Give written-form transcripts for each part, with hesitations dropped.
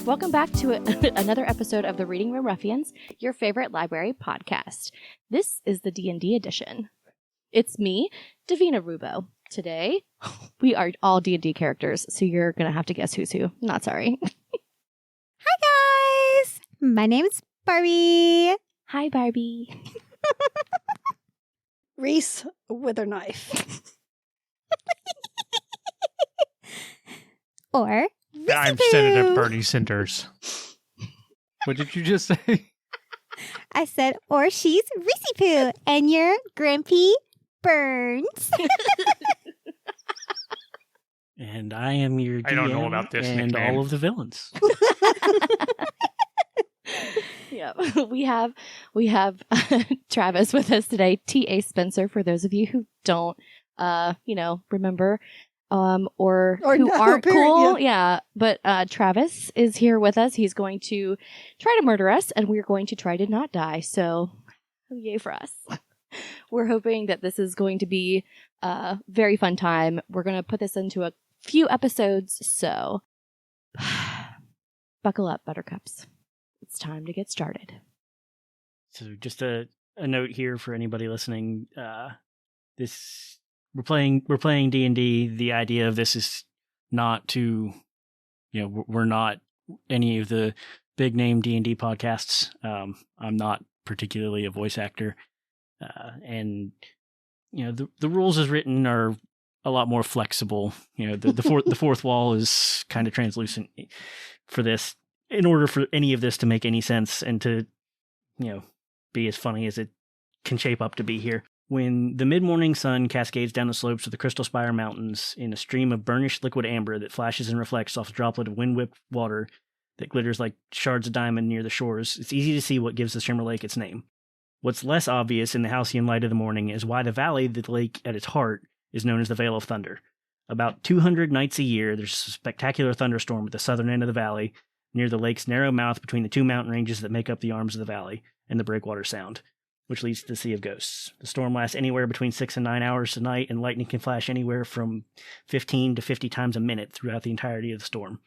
Welcome back to another episode of the Reading Room Ruffians, your favorite library podcast. This is the D&D edition. It's me, Davina Rubo. Today, we are all D&D characters, so you're going to have to guess who's who. Not sorry. Hi, guys. My name's Barbie. Hi, Barbie. Reese with her knife. Or I'm Senator Bernie Sanders. What did you just say? I said, or she's Reese Poo, and you're Grumpy Burns. And I am your DM I don't know about this and nickname. all of the villains. Yeah, we have Travis with us today. T.A. Spencer, for those of you who don't, remember, or who no, aren't cool. yeah. But Travis is here with us. He's going to try to murder us, and we're going to try to not die. So, yay for us. We're hoping that this is going to be a very fun time. We're going to put this into a few episodes, so buckle up, buttercups. It's time to get started. So just a note here for anybody listening. We're playing D&D. The idea of this is not to, we're not any of the big name D&D podcasts. I'm not particularly a voice actor. And the rules as written are a lot more flexible. The fourth wall is kind of translucent for this. In order for any of this to make any sense and to, be as funny as it can shape up to be here. When the mid-morning sun cascades down the slopes of the Crystal Spire Mountains in a stream of burnished liquid amber that flashes and reflects off a droplet of wind-whipped water that glitters like shards of diamond near the shores, it's easy to see what gives the Shimmer Lake its name. What's less obvious in the halcyon light of the morning is why the valley, the lake at its heart, is known as the Vale of Thunder. About 200 nights a year, there's a spectacular thunderstorm at the southern end of the valley, near the lake's narrow mouth between the two mountain ranges that make up the arms of the valley and the Breakwater Sound, which leads to the Sea of Ghosts. The storm lasts anywhere between 6 and 9 hours a night, and lightning can flash anywhere from 15 to 50 times a minute throughout the entirety of the storm.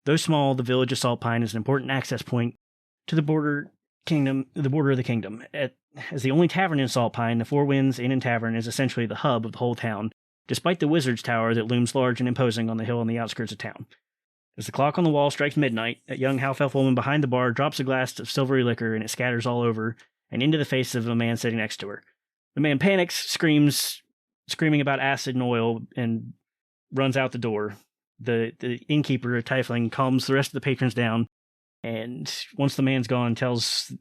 Though small, the village of Salt Pine is an important access point to the border of the kingdom. As the only tavern in Salt Pine, the Four Winds Inn and Tavern is essentially the hub of the whole town, despite the Wizard's Tower that looms large and imposing on the hill on the outskirts of town. As the clock on the wall strikes midnight, a young half-elf woman behind the bar drops a glass of silvery liquor and it scatters all over and into the face of a man sitting next to her. The man panics, screaming about acid and oil, and runs out the door. The innkeeper, a tiefling, calms the rest of the patrons down, and once the man's gone, tells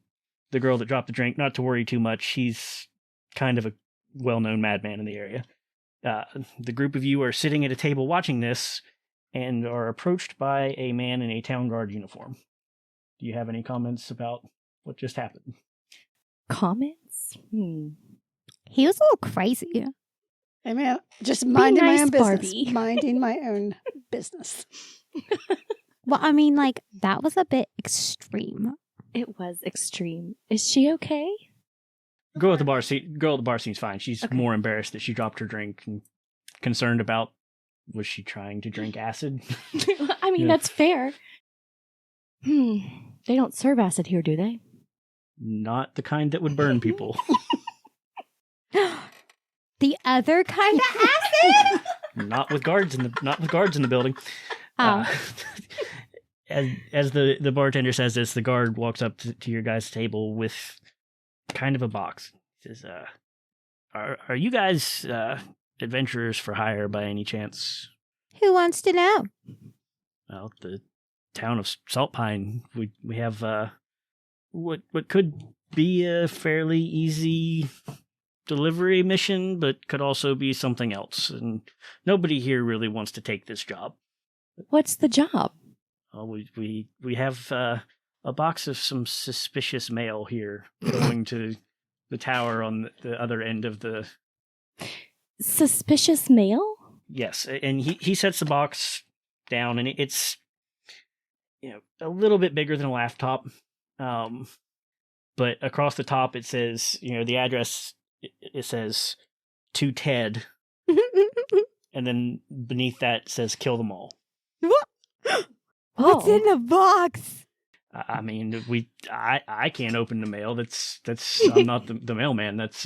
the girl that dropped the drink not to worry too much. He's kind of a well-known madman in the area. The group of you are sitting at a table watching this, and are approached by a man in a town guard uniform. Do you have any comments about what just happened? Comments? He was a little crazy. Hey, man, just minding my nice, own business. Barbie. Minding my own business. Well, I mean, that was a bit extreme. It was extreme. Is she okay? Girl at the bar seems fine. She's Okay. more embarrassed that she dropped her drink and concerned about, was she trying to drink acid? I mean, Yeah. that's fair. They don't serve acid here, do they? Not the kind that would burn people. The other kind of acid? Not with guards in the building. Oh. As the bartender says this, the guard walks up to your guys' table with kind of a box. He says, "Are you guys adventurers for hire by any chance?" Who wants to know? Well, the town of Salt Pine. We have what could be a fairly easy delivery mission, but could also be something else. And nobody here really wants to take this job. What's the job? We have a box of some suspicious mail here going to the tower on the other end of the... Suspicious mail? Yes, and he sets the box down, and it's a little bit bigger than a laptop. But across the top it says, the address, it says to Ted, and then beneath that says kill them all. What's in the box? I mean, I can't open the mail. I'm not the mailman. That's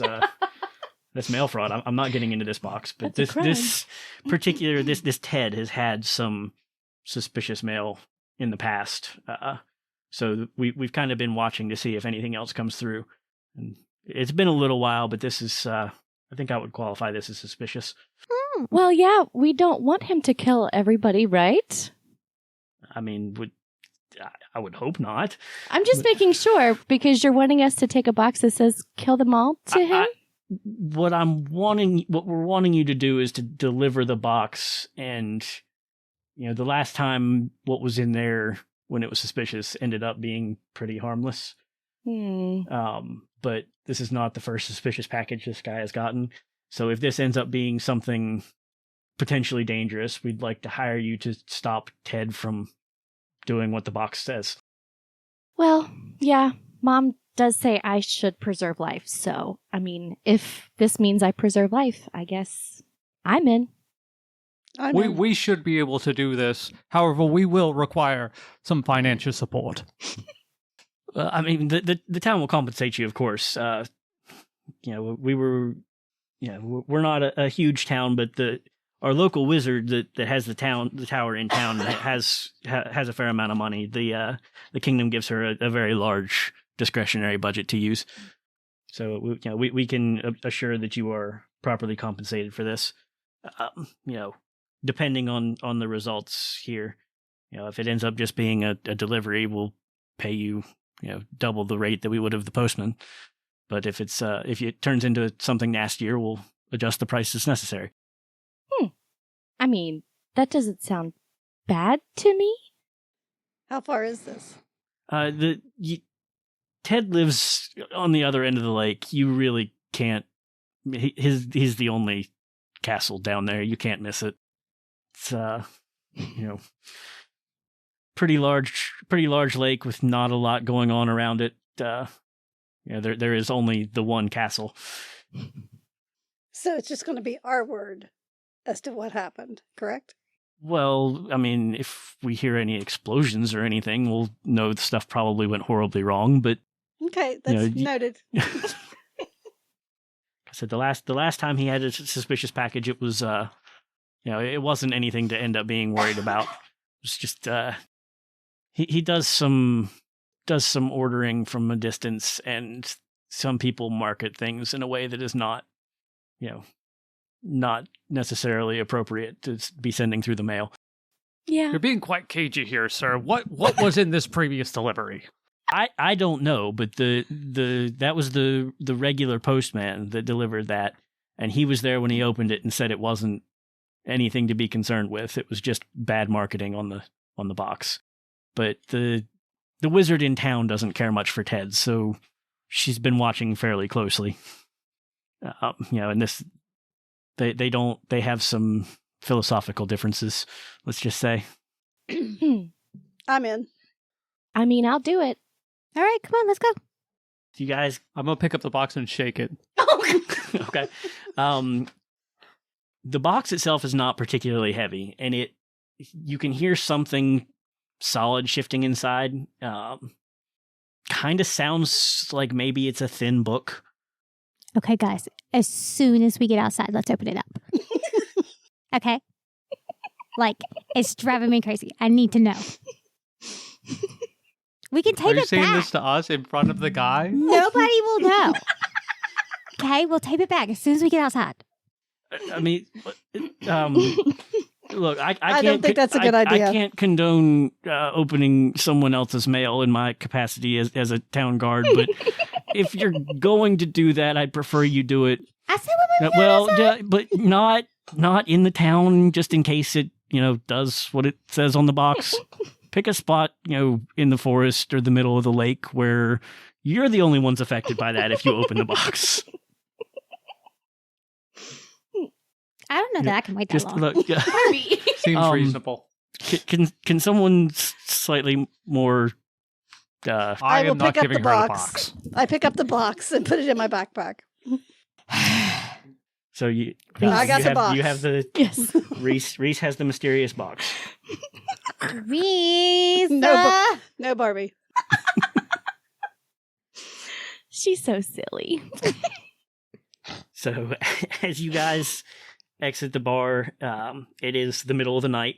mail fraud. I'm not getting into this box. But That's a crime. this Ted has had some suspicious mail in the past. So we've kind of been watching to see if anything else comes through. And it's been a little while, but this is I think I would qualify this as suspicious. Well, yeah, we don't want him to kill everybody, right? I mean, I would hope not. I'm just making sure because you're wanting us to take a box that says "kill them all" to him. What we're wanting you to do is to deliver the box, and the last time what was in there when it was suspicious ended up being pretty harmless. But this is not the first suspicious package this guy has gotten. So if this ends up being something potentially dangerous, we'd like to hire you to stop Ted from doing what the box says. Well, yeah, Mom does say I should preserve life. So, I mean, if this means I preserve life, I guess I'm in. We should be able to do this. However, we will require some financial support. I mean, the town will compensate you, of course. We're not a huge town, but our local wizard that has the tower in town has a fair amount of money. The kingdom gives her a very large discretionary budget to use, so we can assure that you are properly compensated for this. Depending on the results here, if it ends up just being a delivery, we'll pay you double the rate that we would of the postman. But if it turns into something nastier, we'll adjust the price as necessary. I mean, that doesn't sound bad to me. How far is this? Ted lives on the other end of the lake. You really can't. He's the only castle down there. You can't miss it. It's pretty large lake with not a lot going on around it. There is only the one castle. So it's just going to be our word as to what happened, correct? Well, I mean, if we hear any explosions or anything, we'll know the stuff probably went horribly wrong. But okay, that's noted. I said the last time he had a suspicious package, it was it wasn't anything to end up being worried about. It was just he does some ordering from a distance, and some people market things in a way that is not necessarily appropriate to be sending through the mail. Yeah. You're being quite cagey here, sir. What was in this previous delivery? I don't know, but that was the regular postman that delivered that, and he was there when he opened it and said it wasn't anything to be concerned with. It was just bad marketing on the box. But the wizard in town doesn't care much for Ted, so she's been watching fairly closely. And this they have some philosophical differences, let's just say. I'm in. I mean, I'll do it. All right, come on, let's go. You guys, I'm gonna pick up the box and shake it. okay. The box itself is not particularly heavy, and you can hear something solid shifting inside. Kind of sounds like maybe it's a thin book. Okay, guys, as soon as we get outside, let's open it up. Okay? Like, it's driving me crazy. I need to know. We can tape Are you it saying back. this to us in front of the guy? Nobody will know. Okay, we'll tape it back as soon as we get outside. I mean, look, I I don't think that's a good idea. I can't condone opening someone else's mail in my capacity as a town guard, but if you're going to do that, I'd prefer you do it. I said when we get outside. But not in the town, just in case it does what it says on the box. Pick a spot in the forest or the middle of the lake where you're the only ones affected by that if you open the box. I don't know that I can wait that Just long. look. Hurry. Seems reasonable. Can someone slightly more? I will am not pick up giving the her box. I pick up the box and put it in my backpack. So you I got the box. You have the Yes. Reese has the mysterious box. Teresa. No, Barbie. She's so silly. So as you guys exit the bar, it is the middle of the night.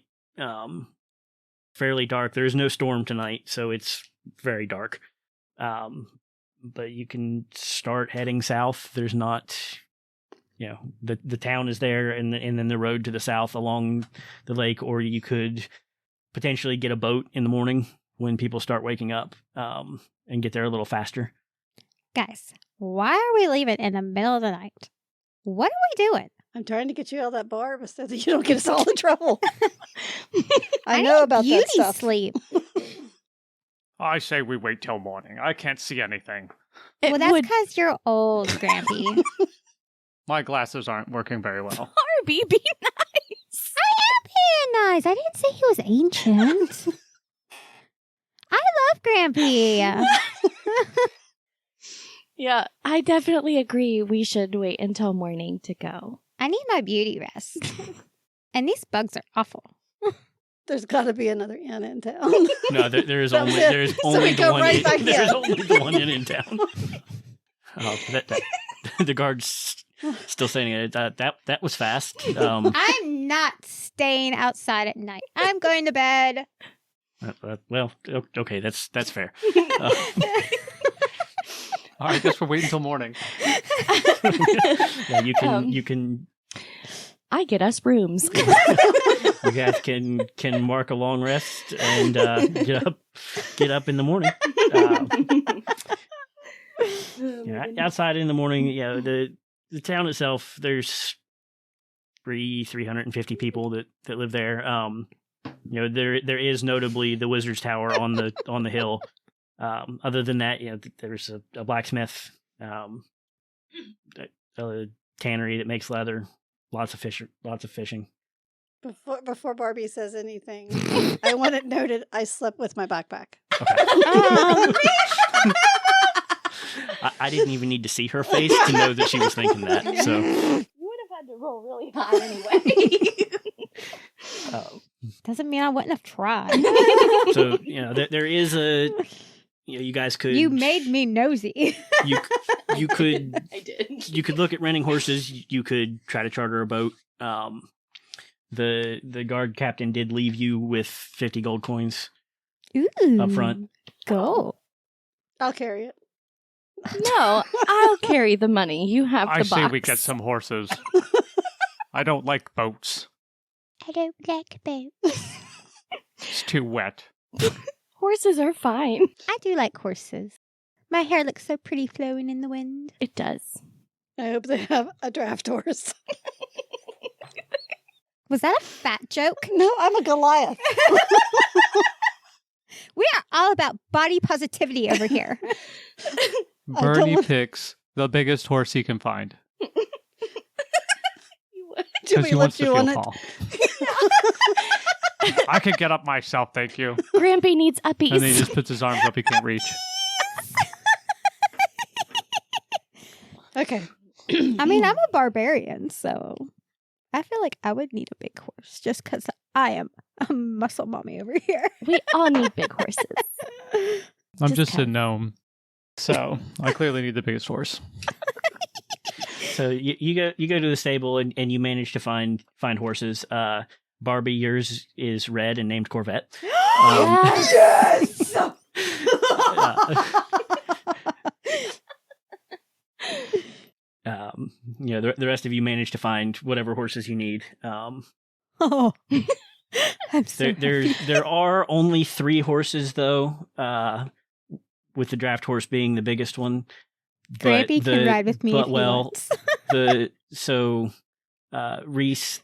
Fairly dark. There is no storm tonight, so it's very dark. But you can start heading south. There's not, the town is there, and then the road to the south along the lake, or you could potentially get a boat in the morning when people start waking up, and get there a little faster. Guys, why are we leaving in the middle of the night? What are we doing? I'm trying to get you out of that bar so that you don't get us all in trouble. I need know about beauty that stuff. sleep. I say we wait till morning. I can't see anything. Well, that's because you're old, Grampy. My glasses aren't working very well. Barbie, be nice. Being nice. I didn't say he was ancient. I love Grampy. Yeah, I definitely agree. We should wait until morning to go. I need my beauty rest. And these bugs are awful. There's got to be another inn in town. No, there is That only was it. there's So only we the go one. right back There's in. only the one in town. The guard's still saying it. That was fast. I'm not staying outside at night. I'm going to bed. Well, okay, that's fair. I guess we're waiting till morning. Yeah, you can. I get us rooms. You guys can mark a long rest and get up in the morning. Outside in the morning, the town itself, there's 350 people that live there. There is notably the Wizard's Tower on the hill. Other than that, there's a blacksmith, a tannery that makes leather, lots of fishing. Before Barbie says anything, I want it noted I slept with my backpack. Okay. I didn't even need to see her face to know that she was thinking that. So You would have had to roll really high anyway. Doesn't mean I wouldn't have tried. So there is a. You guys could. You made me nosy. You could. I did. You could look at renting horses. You could try to charter a boat. The guard captain did leave you with 50 gold coins Ooh. up front. Go. I'll carry it. No, I'll carry the money. You have the I box. say we get some horses. I don't like boats. I don't like boats. It's too wet. Horses are fine. I do like horses. My hair looks so pretty flowing in the wind. It does. I hope they have a draft horse. Was that a fat joke? No, I'm a Goliath. We are all about body positivity over here. Bernie picks the biggest horse he can find. Do Because we he wants lift to you feel on it? tall. I can get up myself, thank you. Grampy needs uppies. And then he just puts his arms up he can't reach. Okay. I mean, I'm a barbarian, so I feel like I would need a big horse just because I am a muscle mommy over here. We all need big horses. I'm Just just a gnome. So I clearly need the biggest horse. So you go to the stable and you manage to find horses. Barbie, yours is red and named Corvette. Yes! The rest of you manage to find whatever horses you need. Oh, I'm so There are only 3 horses though, with the draft horse being the biggest one. Grampy can ride with me if he wants. Reese,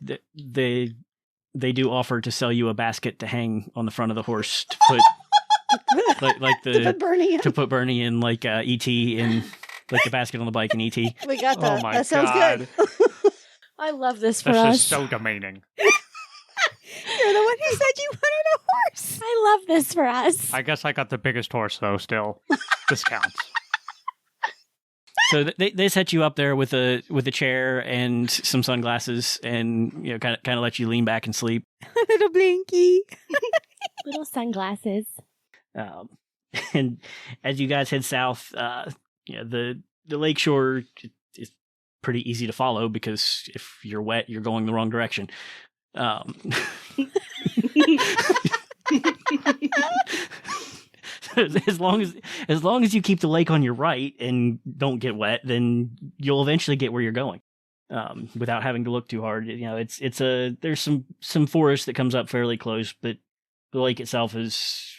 they do offer to sell you a basket to hang on the front of the horse to put to put Bernie in. to put Bernie in, like E.T. in like the basket on the bike in E.T. We got that. Oh my that sounds God. good. I love this for This us. is so demeaning. You're the one who said you wanted a horse. I love this for us. I guess I got the biggest horse though. Still, this counts. So they set you up there with a chair and some sunglasses, and kind of let you lean back and sleep. A little blinky. Little sunglasses. And as you guys head south, the lakeshore is pretty easy to follow because if you're wet, you're going the wrong direction. As long as you keep the lake on your right and don't get wet, then you'll eventually get where you're going without having to look too hard. There's some forest that comes up fairly close, but the lake itself is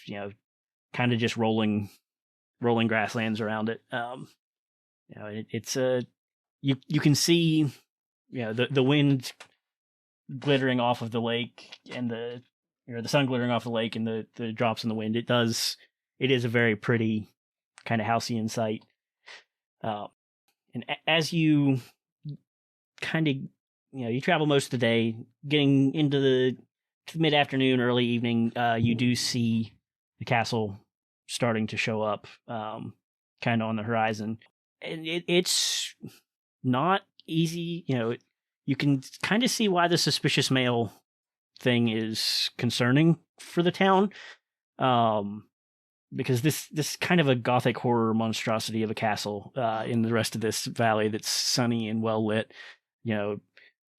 kind of just rolling grasslands around it. You can see the wind glittering off of the lake and the sun glittering off the lake and the drops in the wind. It is a very pretty kind of halcyon sight. And as you kind of, you travel most of the day, getting into the mid-afternoon, early evening, you do see the castle starting to show up kind of on the horizon. And it's not easy. You can kind of see why the suspicious male thing is concerning for the town. Because this kind of a gothic horror monstrosity of a castle in the rest of this valley that's sunny and well lit,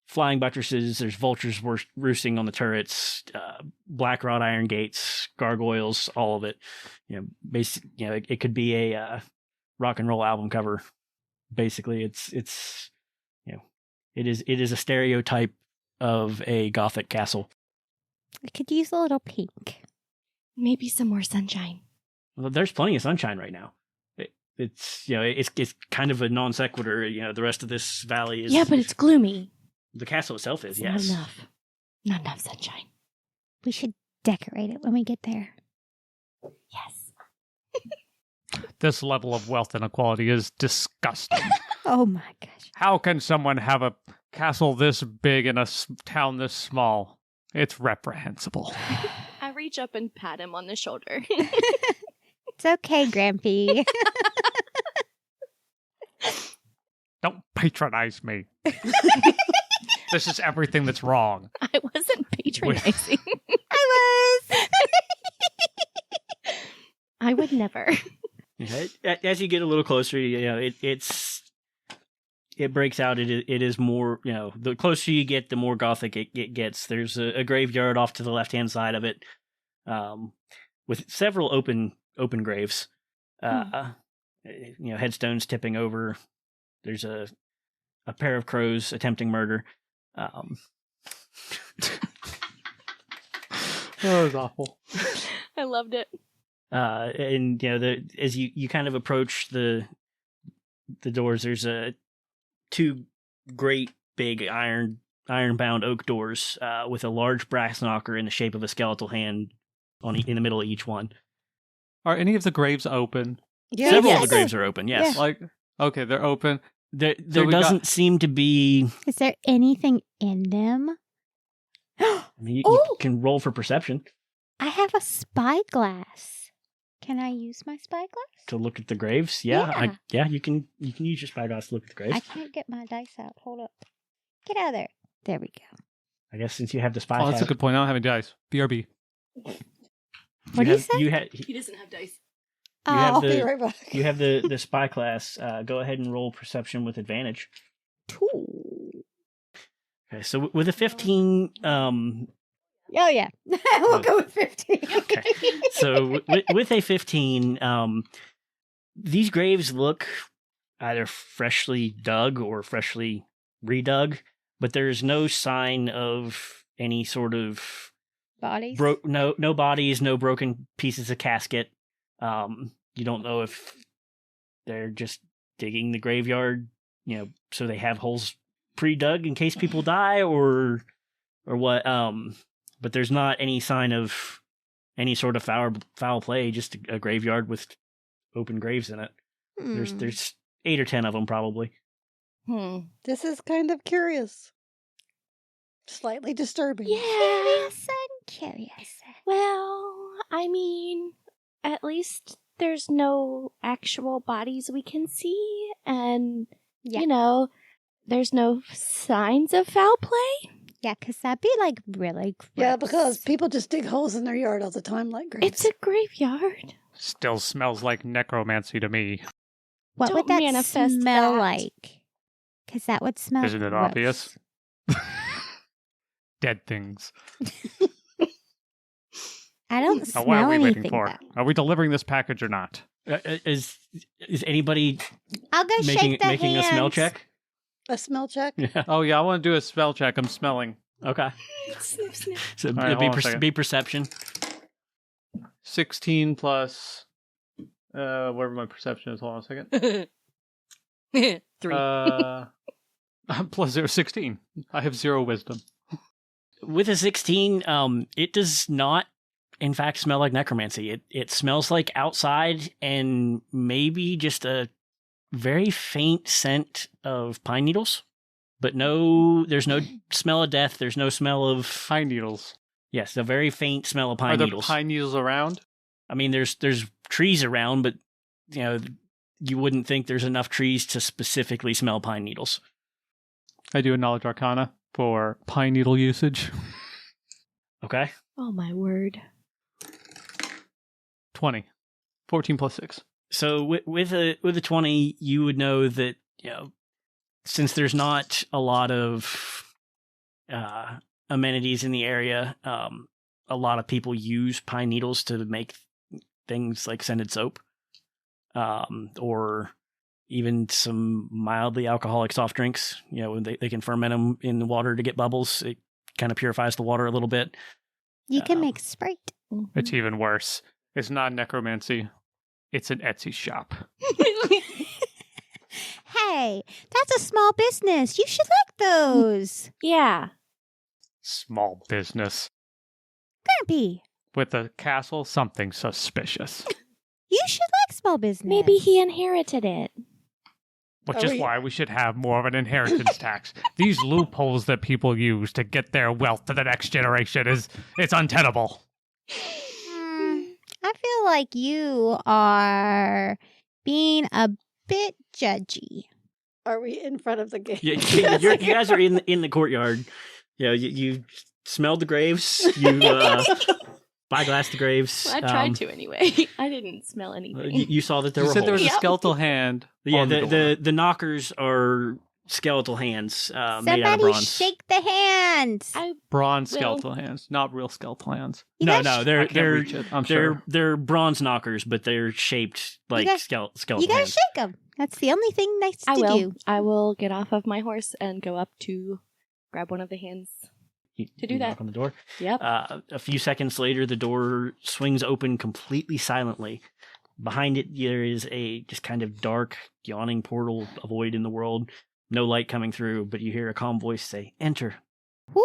flying buttresses, there's vultures roosting on the turrets, black wrought iron gates, gargoyles, all of it. It could be a rock and roll album cover. Basically, it is a stereotype of a gothic castle. I could use a little pink. Maybe some more sunshine. Well, there's plenty of sunshine right now. It's kind of a non sequitur. The rest of this valley is. Yeah, but it's gloomy. The castle itself is, It's yes. Not enough sunshine. We should decorate it when we get there. Yes. This level of wealth inequality is disgusting. Oh my gosh. How can someone have a castle this big in a town this small? It's reprehensible. I reach up and pat him on the shoulder. It's okay, Grampy. Don't patronize me. This is everything that's wrong. I wasn't patronizing. I was. I would never. As you get a little closer, it breaks out. It is more, the closer you get, the more gothic it gets. There's a graveyard off to the left-hand side of it, with several open graves. Headstones tipping over. There's a pair of crows attempting murder. That was awful. I loved it. And as you kind of approach the doors, there's two great big iron bound oak doors with a large brass knocker in the shape of a skeletal hand in the middle of each one. Are any of the graves open? Yeah, Several of the graves are open. Yes, Okay, they're open. There doesn't seem to be. Is there anything in them? I mean, you can roll for perception I have a spyglass. Can I use my spyglass? to look at the graves. Yeah, you can use your spyglass to look at the graves. I can't get my dice out. Hold up. Get out of there. There we go. I guess since you have the spy. Oh, that's a good point. I don't have any dice. BRB. What do you say? He doesn't have dice. I'll be right back. You have the spy class. Go ahead and roll perception with advantage. 2. Okay, so with a 15, Oh yeah, we'll go with 15. Okay. So with a 15, these graves look either freshly dug or freshly redug, but there's no sign of any sort of Bodies? no bodies, no broken pieces of casket. You don't know if they're just digging the graveyard, so they have holes pre-dug in case people die, or what. But there's not any sign of any sort of foul play. Just a graveyard with open graves in it. There's 8 or 10 of them probably. This is kind of curious. Slightly disturbing. Yeah. Curious. Well, I mean, at least there's no actual bodies we can see, and, Yeah. there's no signs of foul play. Yeah, because that'd be like really gross. Yeah, because people just dig holes in their yard all the time like graves. It's a graveyard. Still smells like necromancy to me. What Don't would that manifest smell that. like? Because that would smell Isn't it gross. obvious? Dead things. I don't Now, smell what are we anything. waiting for? though. Are we delivering this package or not? Is anybody I'll go shake the making a smell hands. check? A smell check? Yeah. Oh, yeah, I want to do a spell check. I'm smelling. Okay. Sniff, sniff. So right, hold on a second. be perception. 16 plus... whatever my perception is. Hold on a second. 3. Plus 0, 16. I have 0 wisdom. With a 16, it does not, in fact, smell like necromancy. It smells like outside and maybe just a very faint scent of pine needles. But there's no smell of death. There's no smell of... Pine needles. Yes, a very faint smell of Are pine there needles. pine needles around? I mean, there's trees around, but you wouldn't think there's enough trees to specifically smell pine needles. I do a knowledge arcana for pine needle usage. Okay. Oh, my word. 20. 14 plus 6. So with a 20, you would know that since there's not a lot of amenities in the area, a lot of people use pine needles to make things like scented soap, or even some mildly alcoholic soft drinks. They can ferment them in the water to get bubbles. It kind of purifies the water a little bit. You can make Sprite. It's even worse. It's not necromancy. It's an Etsy shop. Hey, that's a small business. You should like those. Yeah. Small business. Grumpy, With a castle, something suspicious. you should like small business. Maybe he inherited it. Which is why we should have more of an inheritance tax. These loopholes that people use to get their wealth to the next generation it's untenable. I feel like you are being a bit judgy. Are we in front of the gate? You guys are in the courtyard. You smelled the graves. You spyglassed the graves. Well, I tried to anyway. I didn't smell anything. You saw that there You were said there was holes. a skeletal hand. Yeah, on the door. the knockers are skeletal hands made out of Somebody bronze. shake the hands. Bronze Will. skeletal hands, not real skeletal hands. You No, guys- they're I can't reach it, I'm sure. they're bronze knockers, but they're shaped like guys- skeletal You gotta hands. shake them. That's the only thing nice I to will. do. I will get off of my horse and go up to grab one of the hands. To do You that. knock on the door. Yep. A few seconds later, the door swings open completely silently. Behind it, there is a just kind of dark, yawning portal, a void in the world. No light coming through, but you hear a calm voice say, "Enter." Woo!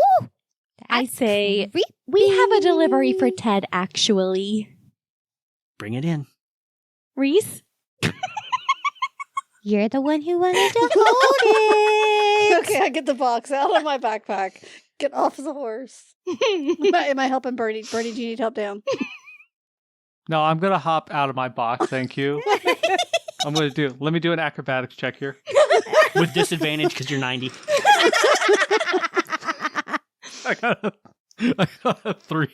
I That's say, creepy. we have a delivery for Ted, actually. Bring it in. Reese? You're the one who wanted to hold it. Okay, I get the box out of my backpack. Get off the horse. Am I helping Bernie? Bernie, do you need help down? No, I'm going to hop out of my box, thank you. Let me do an acrobatics check here. With disadvantage because you're 90. I got a 3.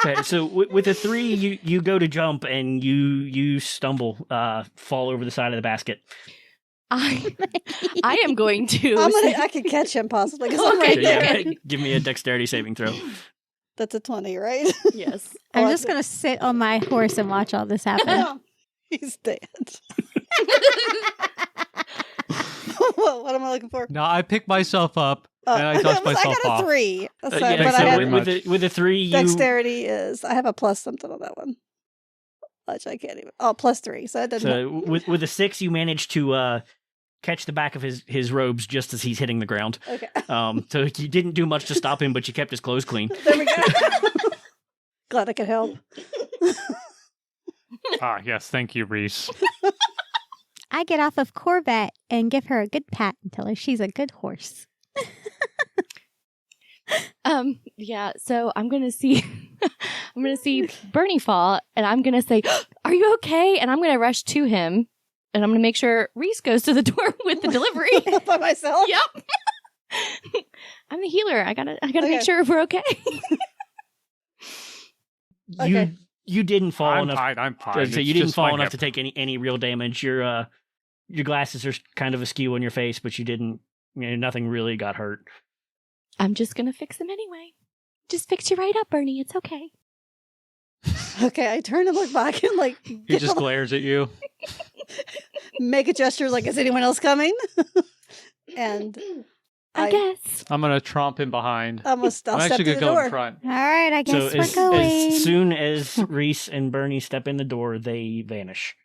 Okay, so with a 3, you go to jump and you stumble, fall over the side of the basket. I am going to. I can catch him possibly because I'm right Okay, there. yeah. Give me a dexterity saving throw. That's a 20, right? Yes. I'm Oh, just going to sit on my horse and watch all this happen. He's dead. What am I looking for? No, I pick myself up and I dust I myself got a off. 3. So, Yeah, but I Thanks have very much. with a 3, you dexterity is. I have a plus something on that one. Which I can't even. Oh, plus 3. So that doesn't. So with a 6, you manage to catch the back of his robes just as he's hitting the ground. Okay. So you didn't do much to stop him, but you kept his clothes clean. There we go. Glad I could help. Ah, yes, thank you, Reese. I get off of Corvette and give her a good pat and tell her she's a good horse. Yeah, so I'm gonna see Bernie fall, and I'm gonna say, "Are you okay?" And I'm gonna rush to him, and I'm gonna make sure Reese goes to the door with the delivery. By myself? Yep. I'm the healer. I gotta Okay. make sure we're okay. Okay. You didn't fall I'm enough. fine. I'm fine. So you It's didn't just my fall enough hip. to take any real damage. Your glasses are kind of askew on your face, but you didn't. Nothing really got hurt. I'm just gonna fix him anyway. Just fix you right up, Bernie. It's okay. Okay, I turn and look back and like He just glares at you. make a gesture like, is anyone else coming? And I guess. I'm gonna tromp in behind. I'll I'm step actually through gonna the go in door. front. All right, I So guess we're going. as soon as Reese and Bernie step in the door, they vanish.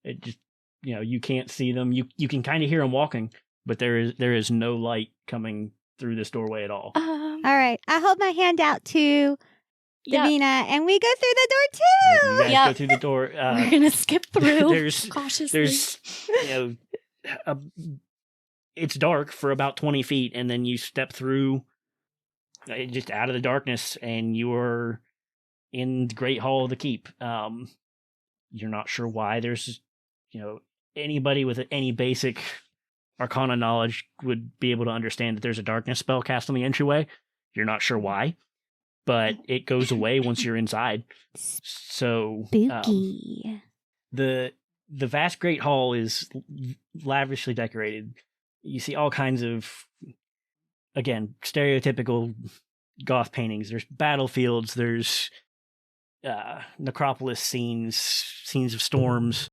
It just you can't see them. You can kind of hear them walking, but there is no light coming through this doorway at all. All right, I hold my hand out to Yeah, Davina, and we go through the door You too. guys Yep. go through the door. we're gonna skip through There's cautiously. it's dark for about 20 feet, and then you step through just out of the darkness, and you're in the Great Hall of the Keep. You're not sure why. There's, anybody with any basic Arcana knowledge would be able to understand that there's a darkness spell cast on the entryway. You're not sure why, but it goes away once you're inside. So Spooky. the vast Great Hall is lavishly decorated. You see all kinds of, again, stereotypical goth paintings. There's battlefields. There's necropolis scenes of storms.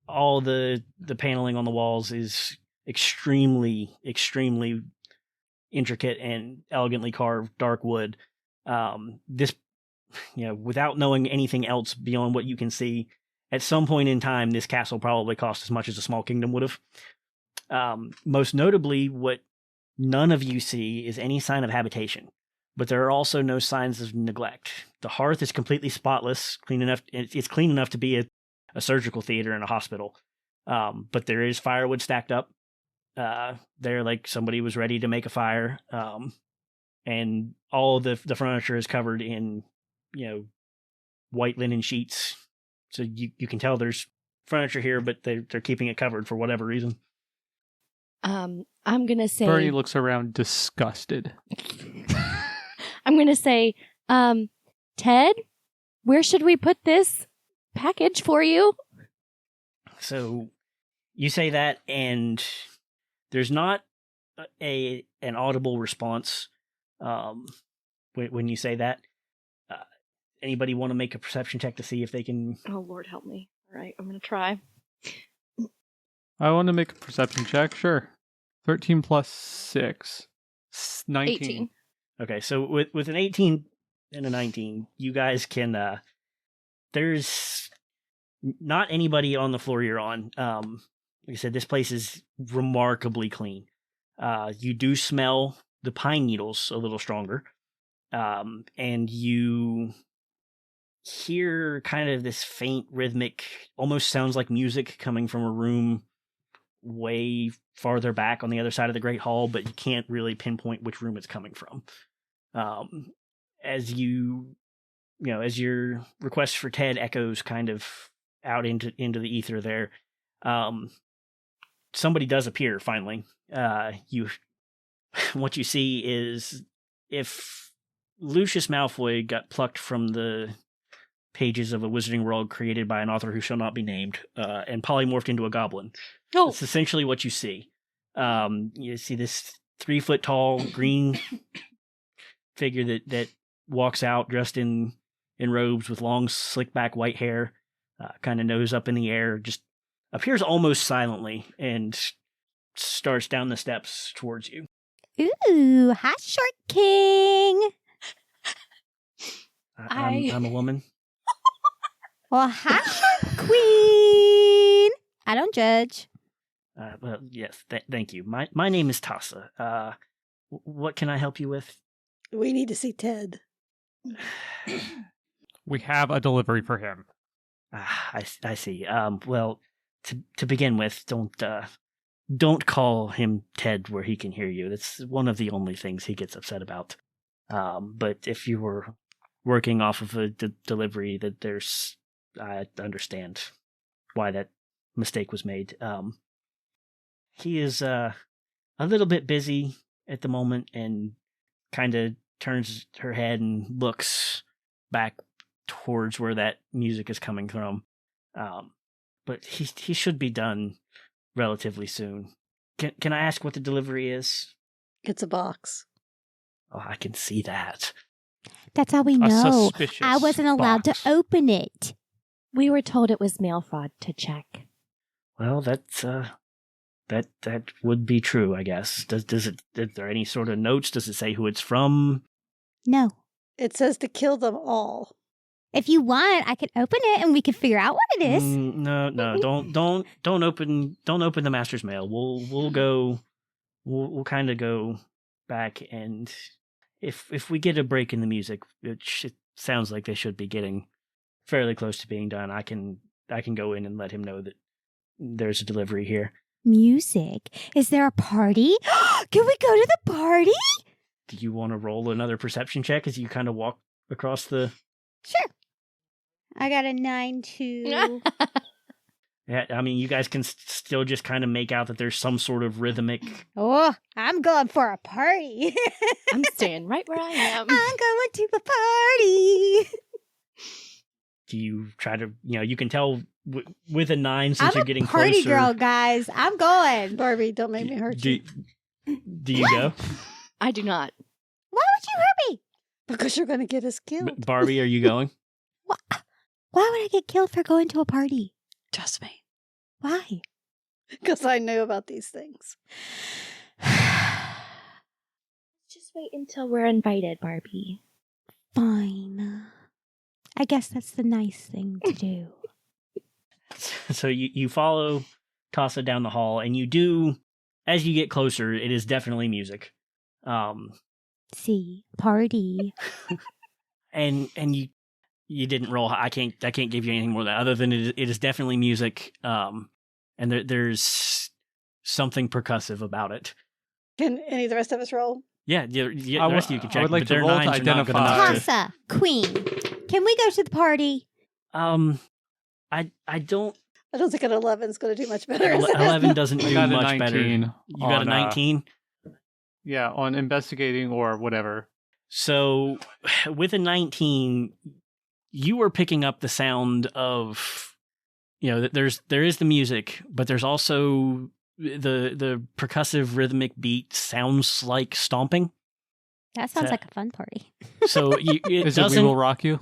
All the paneling on the walls is extremely, extremely intricate and elegantly carved dark wood. This, without knowing anything else beyond what you can see, at some point in time, this castle probably cost as much as a small kingdom would have. Most notably, what none of you see is any sign of habitation, but there are also no signs of neglect. The hearth is completely spotless, clean enough. It's clean enough to be a surgical theater and a hospital. But there is firewood stacked up. There, like somebody was ready to make a fire. And all the furniture is covered in, white linen sheets. So you can tell there's furniture here, but they're keeping it covered for whatever reason. I'm gonna say. Bernie looks around disgusted. I'm gonna say, Ted, where should we put this package for you? So you say that, and there's not an audible response when you say that. Anybody want to make a perception check to see if they can? Oh, Lord help me. All right, I'm gonna try. I want to make a perception check. Sure. 13 plus 6. 19. 18. Okay, so with an 18 and a 19, you guys can. There's not anybody on the floor you're on. Like I said, this place is remarkably clean. You do smell the pine needles a little stronger, and you hear kind of this faint rhythmic, almost sounds like music coming from a room way farther back on the other side of the Great Hall, but you can't really pinpoint which room it's coming from. As as your request for Ted echoes kind of out into the ether there, somebody does appear finally. What you see is, if Lucius Malfoy got plucked from the pages of a Wizarding World created by an author who shall not be named, and polymorphed into a goblin. Oh, That's essentially what you see. You see this 3-foot tall green figure that walks out dressed in robes with long slick back white hair, kind of nose up in the air, just appears almost silently and starts down the steps towards you. Ooh, hi, short king. I'm a woman. Well, hi, short queen. I don't judge. Well, yes, thank you. My name is Tassa. What can I help you with? We need to see Ted. We have a delivery for him. I see. Well, to begin with, don't call him Ted where he can hear you. That's one of the only things he gets upset about. But if you were working off of a delivery, that I understand why that mistake was made. He is a little bit busy at the moment, and kind of turns her head and looks back towards where that music is coming from. But he should be done relatively soon. Can I ask what the delivery is? It's a box. Oh, I can see that. That's how we A know. suspicious I wasn't allowed box. to open it. We were told it was mail fraud to check. Well, that's that would be true, I guess. Is there any sort of notes? Does it say who it's from? No. It says to kill them all. If you want, I could open it and we could figure out what it is. No, don't open the master's mail. We'll kind of go back, and if we get a break in the music, which it sounds like they should be getting fairly close to being done, I can go in and let him know that there's a delivery here. Music? Is there a party? Can we go to the party? Do you want to roll another perception check as you kind of walk across the... Sure. I got a 9 too. Yeah, I mean, you guys can still just kind of make out that there's some sort of rhythmic... Oh, I'm going for a party. I'm staying right where I am. I'm going to a party. Do you try to, you can tell with a 9 since you're getting I'm a party closer. girl, guys. I'm going. Barbie, don't make me hurt you. Do you go? I do not. Why would you hurt me? Because you're going to get us killed. Barbie, are you going? Why would I get killed for going to a party? Trust me. Why? Because I knew about these things. Just wait until we're invited, Barbie. Fine. I guess that's the nice thing to do. So you follow Tassa down the hall, and you do, as you get closer, it is definitely music. See, party. And you didn't roll. I can't give you anything more than that, other than it is definitely music. And there's something percussive about it. Can any of the rest of us roll? Yeah, the rest of you can check. I would like but to their roll to nines are not good identify- enough to- Tassa, Queen, can we go to the party? I don't. I don't think an 11 is going to do much better. 11 doesn't I do got a much better. 19 You got a on, 19. Yeah, on investigating or whatever. So with a 19, you are picking up the sound of, there is the music, but there's also the percussive rhythmic beat sounds like stomping. That sounds like a fun party. So it Is it doesn't. We Will Rock You?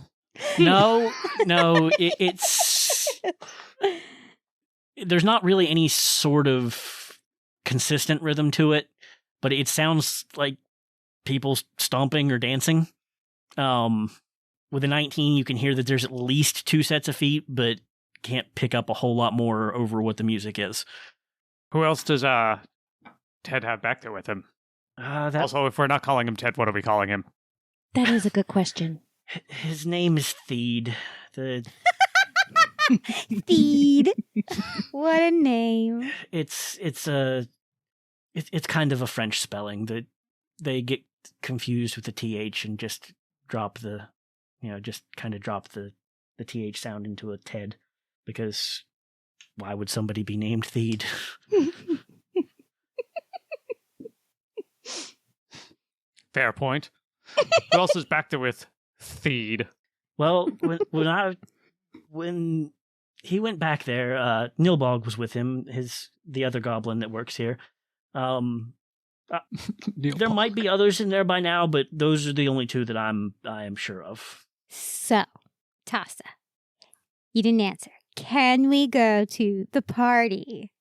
No, it's there's not really any sort of consistent rhythm to it, but it sounds like people stomping or dancing. With a 19, you can hear that there's at least 2 sets of feet, but can't pick up a whole lot more over what the music is. Who else does Ted have back there with him? Also, if we're not calling him Ted, what are we calling him? That is a good question. His name is Theed. Feed. What a name. It's kind of a French spelling that they get confused with the TH and just drop the TH sound into a Ted, because why would somebody be named Theed? Fair point. Who else is back there with Theed? Well, when he went back there, Nilbog was with him, the other goblin that works here. There might be others in there by now, but those are the only 2 that I am sure of. So, Tassa, you didn't answer. Can we go to the party?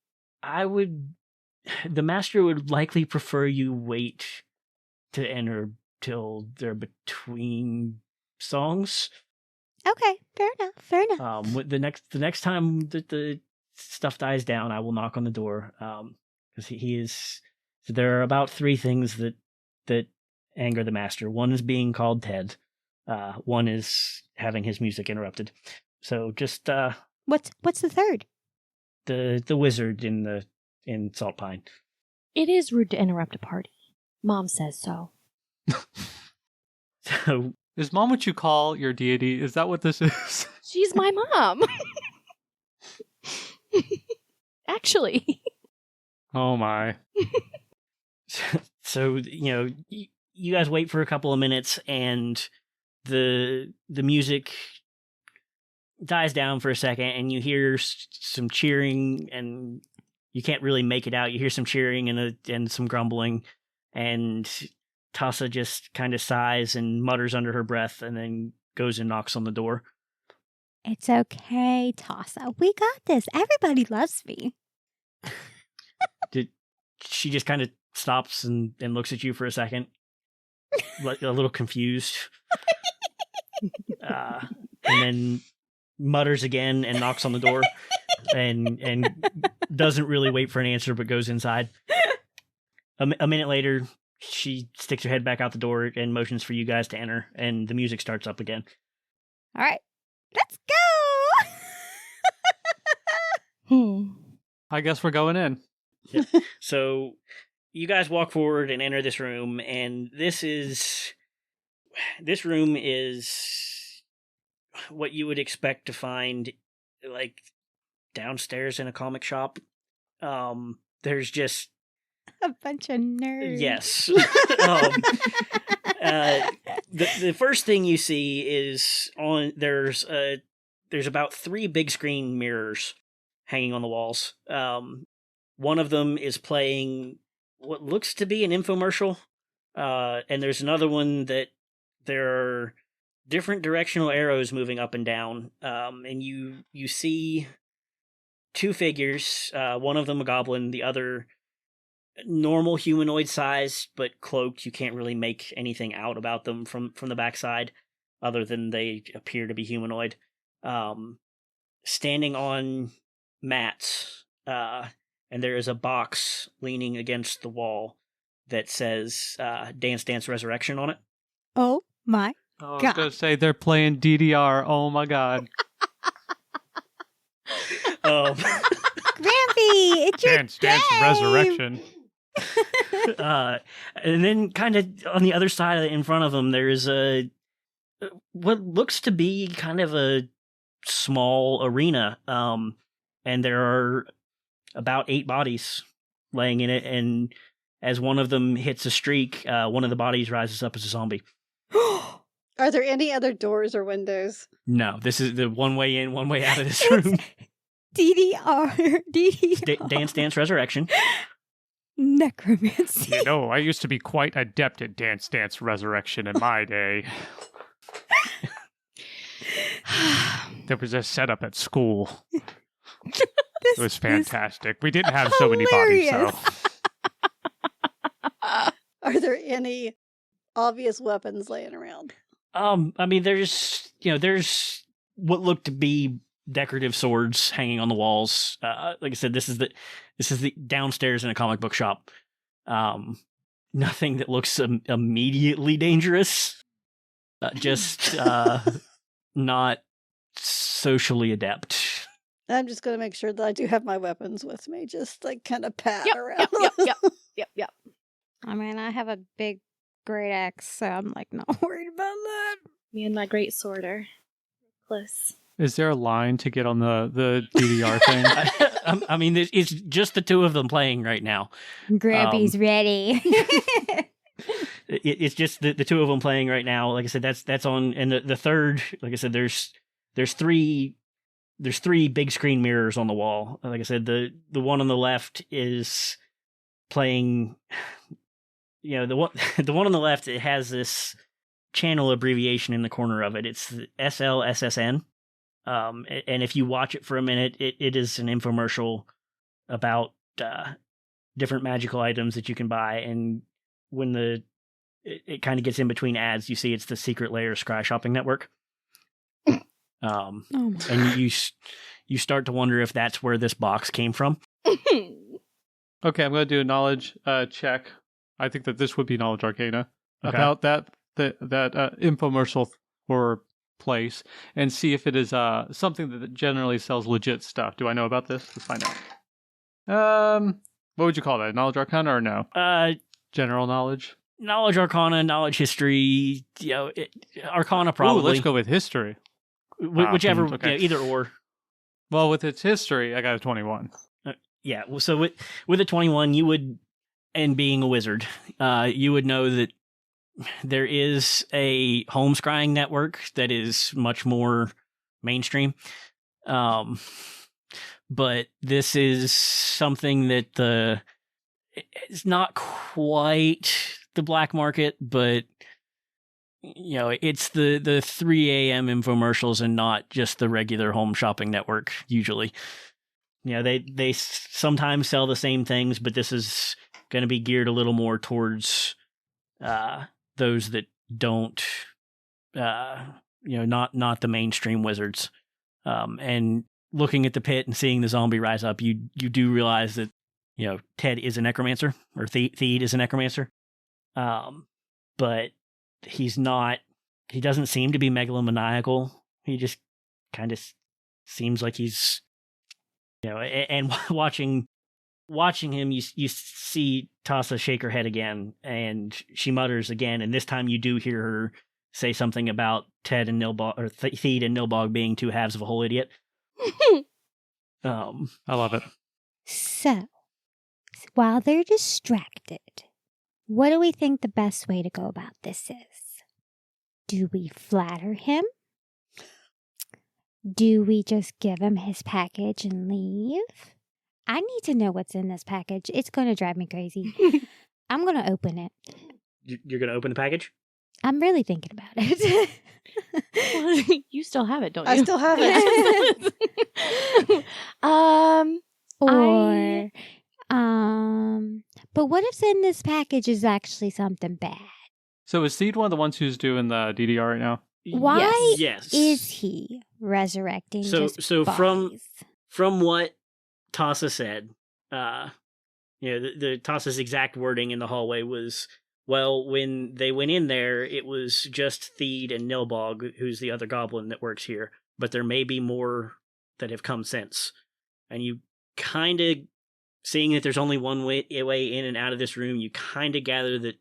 The master would likely prefer you wait to enter till they're between songs. Okay, fair enough. The next time that the stuff dies down, I will knock on the door. Because he is. So there are about 3 things that anger the master. One is being called Ted. One is having his music interrupted. So just What's the third? the wizard in Salt Pine. It is rude to interrupt a party. Mom says so. So Is Mom what you call your deity? Is that what this is? She's my mom. Actually. Oh my. So you guys wait for a couple of minutes, and the music dies down for a second, and you hear some cheering, and you can't really make it out. You hear some cheering and some grumbling, and Tassa just kind of sighs and mutters under her breath, and then goes and knocks on the door. It's okay, Tassa. We got this. Everybody loves me. She just kind of stops and looks at you for a second, like a little confused, and then mutters again and knocks on the door, and doesn't really wait for an answer, but goes inside. A minute later, she sticks her head back out the door and motions for you guys to enter, and the music starts up again. All right, let's go. I guess we're going in. Yep. So you guys walk forward and enter this room, and this room is what you would expect to find like downstairs in a comic shop. There's just A bunch of nerds. yes. The first thing you see is there's about 3 big screen mirrors hanging on the walls. One of them is playing what looks to be an infomercial, and there's another one that there are different directional arrows moving up and down, and you see 2 figures, one of them a goblin, the other normal humanoid size, but cloaked. You can't really make anything out about them from the backside, other than they appear to be humanoid, standing on mats, and there is a box leaning against the wall that says Dance Dance Resurrection on it. Oh my Oh, I was God. going to say they're playing DDR. Oh my God. Grampy, it's your Dance Dance game. Resurrection. And then kind of on the other side of it, in front of them, there's what looks to be kind of a small arena, and there are about 8 bodies laying in it, and as one of them hits a streak, one of the bodies rises up as a zombie. Are there any other doors or windows? No, this is the one way in, one way out of this room. DDR. Dance Dance Resurrection. Necromancy. You know, I used to be quite adept at Dance Dance Resurrection in my day. There was a setup at school. It was fantastic. We didn't have so many bodies, though. Are there any obvious weapons laying around? I mean, there's what look to be decorative swords hanging on the walls. Like I said, this is the downstairs in a comic book shop. Nothing that looks immediately dangerous. Just not socially adept. I'm just going to make sure that I do have my weapons with me, just like kind of pat around. Yep. I mean, I have a big great axe, so I'm like not worried about that. Me and my great sword are close. Is there a line to get on the DDR thing? I mean, it's just the 2 of them playing right now. Grampy's ready. It's just the 2 of them playing right now. Like I said, that's on, and the third, like I said, there's 3 big screen mirrors on the wall. Like I said, the one on the left is playing. The one on the left, it has this channel abbreviation in the corner of it. It's the SLSSN. And if you watch it for a minute, it is an infomercial about different magical items that you can buy. And when it kind of gets in between ads, you see it's the Secret Lair Scry Shopping Network. And you start to wonder if that's where this box came from. Okay, I'm going to do a knowledge check. I think that this would be knowledge arcana about that infomercial or place, and see if it is something that generally sells legit stuff. Do I know about this? Let's find out. What would you call that? Knowledge arcana or no? General knowledge. Knowledge arcana, knowledge history. Arcana probably. Ooh, let's go with history. Whichever. Okay. Either or. Well, with its history, I got a 21. Yeah. So with a 21, you would, and being a wizard, you would know that there is a home scrying network that is much more mainstream. But this is something that it's not quite the black market, but it's the 3 a.m. infomercials and not just the regular home shopping network usually. They sometimes sell the same things, but this is going to be geared a little more towards those that don't not the mainstream wizards. And looking at the pit and seeing the zombie rise up, you do realize that Ted is a necromancer, or Theed is a necromancer. But he doesn't seem to be megalomaniacal. He just kind of seems like he's, and watching him, you see Tassa shake her head again, and she mutters again, and this time you do hear her say something about Ted and Nilbog, or Theed and Nilbog being two halves of a whole idiot. I love it. So, while they're distracted, what do we think the best way to go about this is? Do we flatter him? Do we just give him his package and leave? I need to know what's in this package. It's going to drive me crazy. I'm going to open it. You're going to open the package? I'm really thinking about it. Well, you still have it, don't you? I still have it. But what if in this package is actually something bad? So is Theed one of the ones who's doing the DDR right now? Why Yes. is he resurrecting just bodies? From what Tassa said, the Tassa's exact wording in the hallway was, well, when they went in there, it was just Theed and Nilbog, who's the other goblin that works here, but there may be more that have come since. And you kind of, seeing that there's only one way in and out of this room, you kind of gather that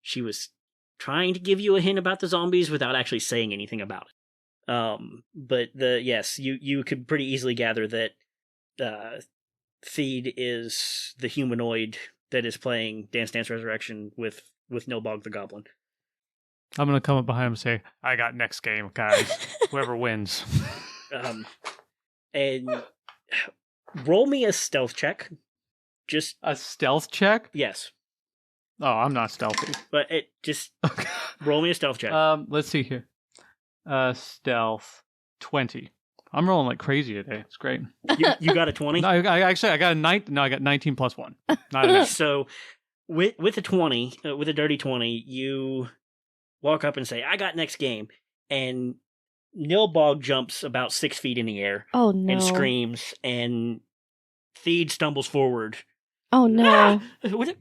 she was trying to give you a hint about the zombies without actually saying anything about it. But you could pretty easily gather that Theed is the humanoid that is playing Dance Dance Resurrection with Nilbog the Goblin. I'm going to come up behind him and say, I got next game, guys. Whoever wins. And roll me a stealth check. Just a stealth check? Yes. Oh, I'm not stealthy. But roll me a stealth check. Let's see here. Stealth 20. I'm rolling like crazy today. It's great. You got a 20? No, I got a 19. No, I got 19 plus 1. Not enough. So with a 20, with a dirty 20, you walk up and say, I got next game. And Nilbog jumps about 6 feet in the air. Oh, no. And screams. And Theed stumbles forward. Oh, no. Ah! What?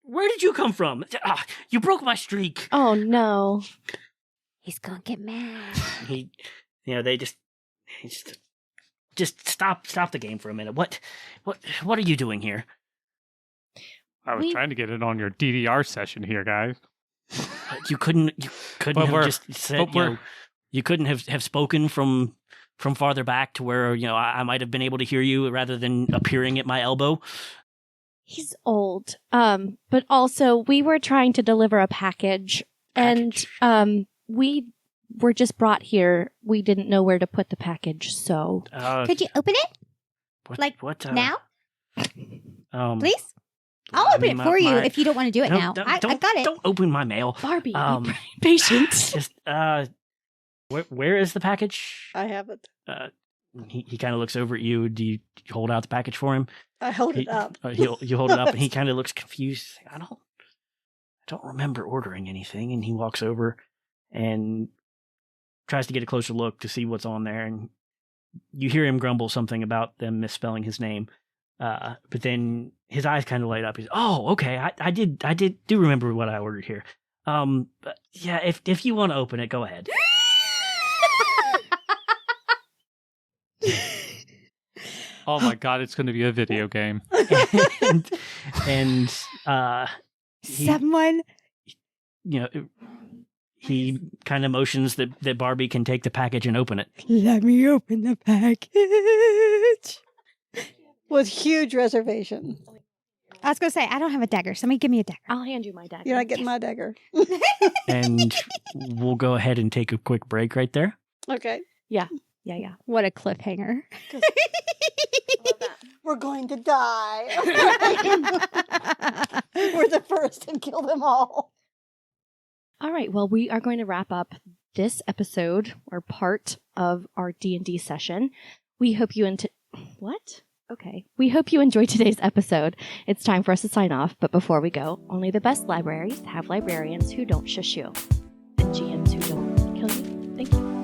Where did you come from? Ah, you broke my streak. Oh, no. He's gonna get mad. They just stop the game for a minute. What are you doing here? I was trying to get it on your DDR session here, guys. You couldn't have just said, you couldn't have spoken from farther back to where, I might have been able to hear you rather than appearing at my elbow. He's old. But also we were trying to deliver a package. And we were just brought here. We didn't know where to put the package, so could you open it? Now? Please? I'll open it for you if you don't want to do it now. I got it. Don't open my mail. Barbie, patient. Just where is the package? I have it. He kind of looks over at you. Do you hold out the package for him? I hold it up. You hold it up, and he kind of looks confused. I don't remember ordering anything. And he walks over and tries to get a closer look to see what's on there. And you hear him grumble something about them misspelling his name. But then his eyes kind of light up. He's, oh, okay. I do remember what I ordered here. But yeah, if you want to open it, go ahead. Oh my god, it's going to be a video game. and someone, he kind of motions that Barbie can take the package and open it. Let me open the package. With huge reservation. I was going to say, I don't have a dagger. Somebody give me a dagger. I'll hand you my dagger. You're not getting my dagger. And we'll go ahead and take a quick break right there. Okay. Yeah. What a cliffhanger. We're going to die. We're the first and kill them all. All right. Well, we are going to wrap up this episode or part of our D&D session. We hope you We hope you enjoyed today's episode. It's time for us to sign off, but before we go, only the best libraries have librarians who don't shush you and GMs who don't kill you. Thank you.